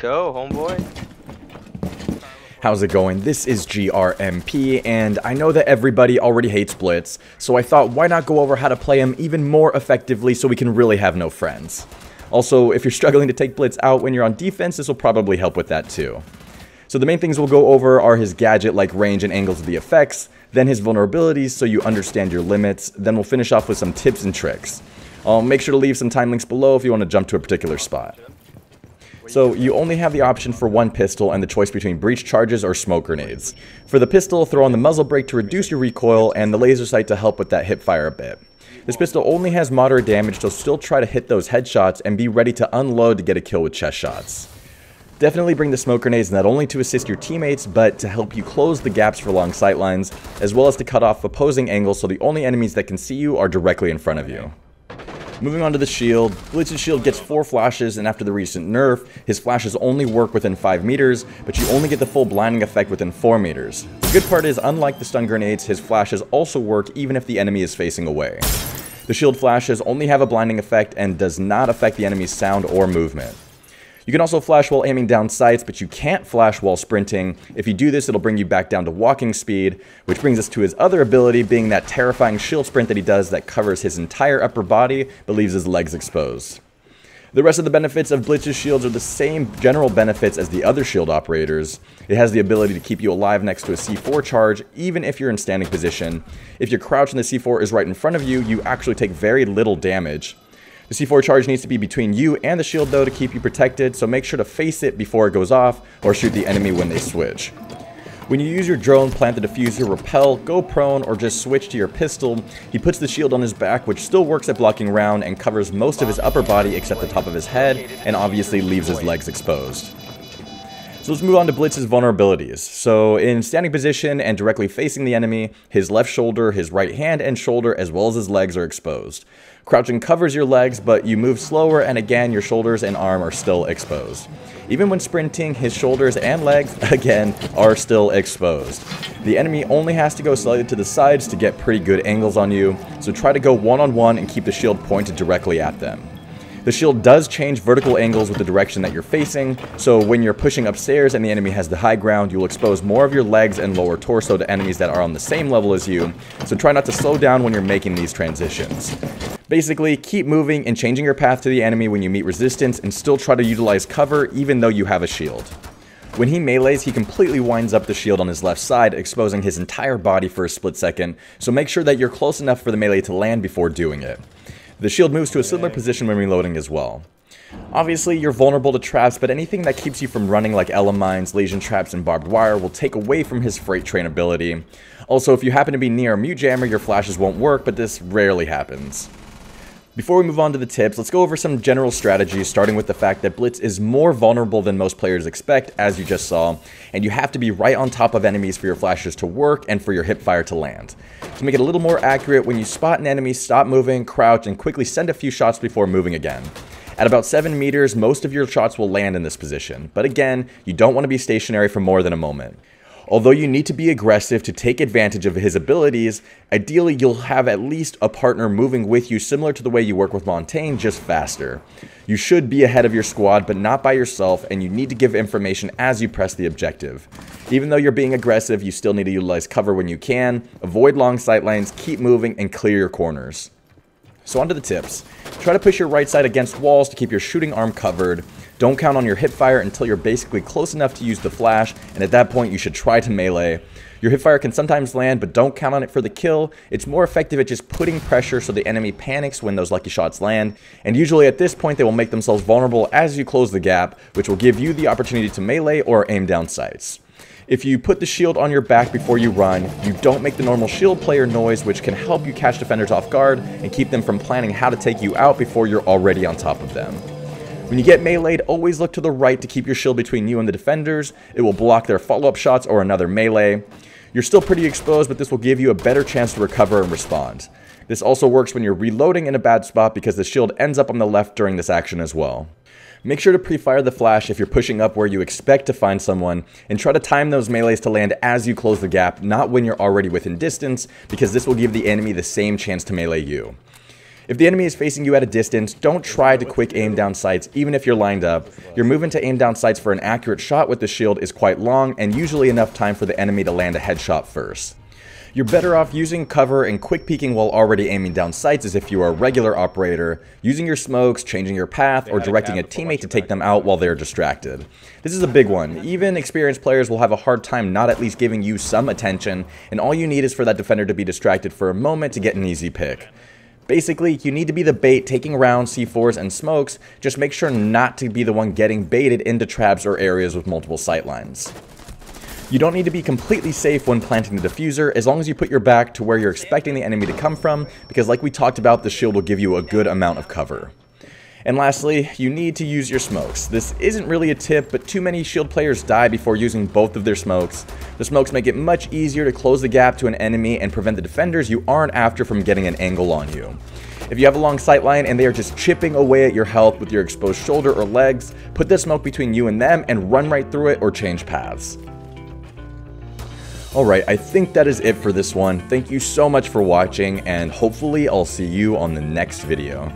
go, homeboy. How's it going? This is GRMP, and I know that everybody already hates Blitz, so I thought why not go over how to play him even more effectively so we can really have no friends. Also, if you're struggling to take Blitz out when you're on defense, this will probably help with that too. So the main things we'll go over are his gadget-like range and angles of the effects, then his vulnerabilities so you understand your limits, then we'll finish off with some tips and tricks. I'll make sure to leave some time links below if you want to jump to a particular spot. So you only have the option for one pistol and the choice between breach charges or smoke grenades. For the pistol, throw on the muzzle brake to reduce your recoil and the laser sight to help with that hip fire a bit. This pistol only has moderate damage, so still try to hit those headshots and be ready to unload to get a kill with chest shots. Definitely bring the smoke grenades not only to assist your teammates, but to help you close the gaps for long sightlines, as well as to cut off opposing angles so the only enemies that can see you are directly in front of you. Moving on to the shield, Blitz's shield gets 4 flashes, and after the recent nerf, his flashes only work within 5 meters, but you only get the full blinding effect within 4 meters. The good part is, unlike the stun grenades, his flashes also work even if the enemy is facing away. The shield flashes only have a blinding effect and does not affect the enemy's sound or movement. You can also flash while aiming down sights, but you can't flash while sprinting. If you do this, it'll bring you back down to walking speed, which brings us to his other ability, being that terrifying shield sprint that he does that covers his entire upper body, but leaves his legs exposed. The rest of the benefits of Blitz's shields are the same general benefits as the other shield operators. It has the ability to keep you alive next to a C4 charge, even if you're in standing position. If you're crouched and the C4 is right in front of you, you actually take very little damage. The C4 charge needs to be between you and the shield though to keep you protected, so make sure to face it before it goes off, or shoot the enemy when they switch. When you use your drone, plant the diffuser, rappel, go prone, or just switch to your pistol, he puts the shield on his back, which still works at blocking round and covers most of his upper body except the top of his head, and obviously leaves his legs exposed. So let's move on to Blitz's vulnerabilities. So in standing position and directly facing the enemy, his left shoulder, his right hand and shoulder, as well as his legs are exposed. Crouching covers your legs, but you move slower and again your shoulders and arm are still exposed. Even when sprinting, his shoulders and legs, again, are still exposed. The enemy only has to go slightly to the sides to get pretty good angles on you, so try to go one-on-one and keep the shield pointed directly at them. The shield does change vertical angles with the direction that you're facing, so when you're pushing upstairs and the enemy has the high ground, you'll expose more of your legs and lower torso to enemies that are on the same level as you, so try not to slow down when you're making these transitions. Basically, keep moving and changing your path to the enemy when you meet resistance and still try to utilize cover even though you have a shield. When he melees, he completely winds up the shield on his left side, exposing his entire body for a split second, so make sure that you're close enough for the melee to land before doing it. The shield moves to a similar position when reloading as well. Obviously, you're vulnerable to traps, but anything that keeps you from running like Ela mines, lesion traps, and barbed wire will take away from his freight train ability. Also, if you happen to be near a mute jammer, your flashes won't work, but this rarely happens. Before we move on to the tips, let's go over some general strategies, starting with the fact that Blitz is more vulnerable than most players expect, as you just saw, and you have to be right on top of enemies for your flashes to work and for your hip fire to land. To make it a little more accurate, when you spot an enemy, stop moving, crouch, and quickly send a few shots before moving again. At about 7 meters, most of your shots will land in this position, but again, you don't want to be stationary for more than a moment. Although you need to be aggressive to take advantage of his abilities, ideally you'll have at least a partner moving with you similar to the way you work with Montaigne, just faster. You should be ahead of your squad, but not by yourself, and you need to give information as you press the objective. Even though you're being aggressive, you still need to utilize cover when you can, avoid long sightlines, keep moving, and clear your corners. So onto the tips. Try to push your right side against walls to keep your shooting arm covered. Don't count on your hip fire until you're basically close enough to use the flash, and at that point you should try to melee. Your hip fire can sometimes land, but don't count on it for the kill. It's more effective at just putting pressure so the enemy panics when those lucky shots land, and usually at this point they will make themselves vulnerable as you close the gap, which will give you the opportunity to melee or aim down sights. If you put the shield on your back before you run, you don't make the normal shield player noise, which can help you catch defenders off guard and keep them from planning how to take you out before you're already on top of them. When you get meleeed, always look to the right to keep your shield between you and the defenders. It will block their follow-up shots or another melee. You're still pretty exposed, but this will give you a better chance to recover and respond. This also works when you're reloading in a bad spot because the shield ends up on the left during this action as well. Make sure to pre-fire the flash if you're pushing up where you expect to find someone, and try to time those melees to land as you close the gap, not when you're already within distance, because this will give the enemy the same chance to melee you. If the enemy is facing you at a distance, don't try to quick aim down sights even if you're lined up. Your movement to aim down sights for an accurate shot with the shield is quite long and usually enough time for the enemy to land a headshot first. You're better off using cover and quick peeking while already aiming down sights as if you are a regular operator, using your smokes, changing your path, or directing a teammate to take them out while they're distracted. This is a big one. Even experienced players will have a hard time not at least giving you some attention, and all you need is for that defender to be distracted for a moment to get an easy pick. Basically, you need to be the bait taking rounds, C4s, and smokes, just make sure not to be the one getting baited into traps or areas with multiple sightlines. You don't need to be completely safe when planting the diffuser, as long as you put your back to where you're expecting the enemy to come from, because like we talked about, the shield will give you a good amount of cover. And lastly, you need to use your smokes. This isn't really a tip, but too many shield players die before using both of their smokes. The smokes make it much easier to close the gap to an enemy and prevent the defenders you aren't after from getting an angle on you. If you have a long sightline and they are just chipping away at your health with your exposed shoulder or legs, put the smoke between you and them and run right through it or change paths. Alright, I think that is it for this one. Thank you so much for watching, and hopefully I'll see you on the next video.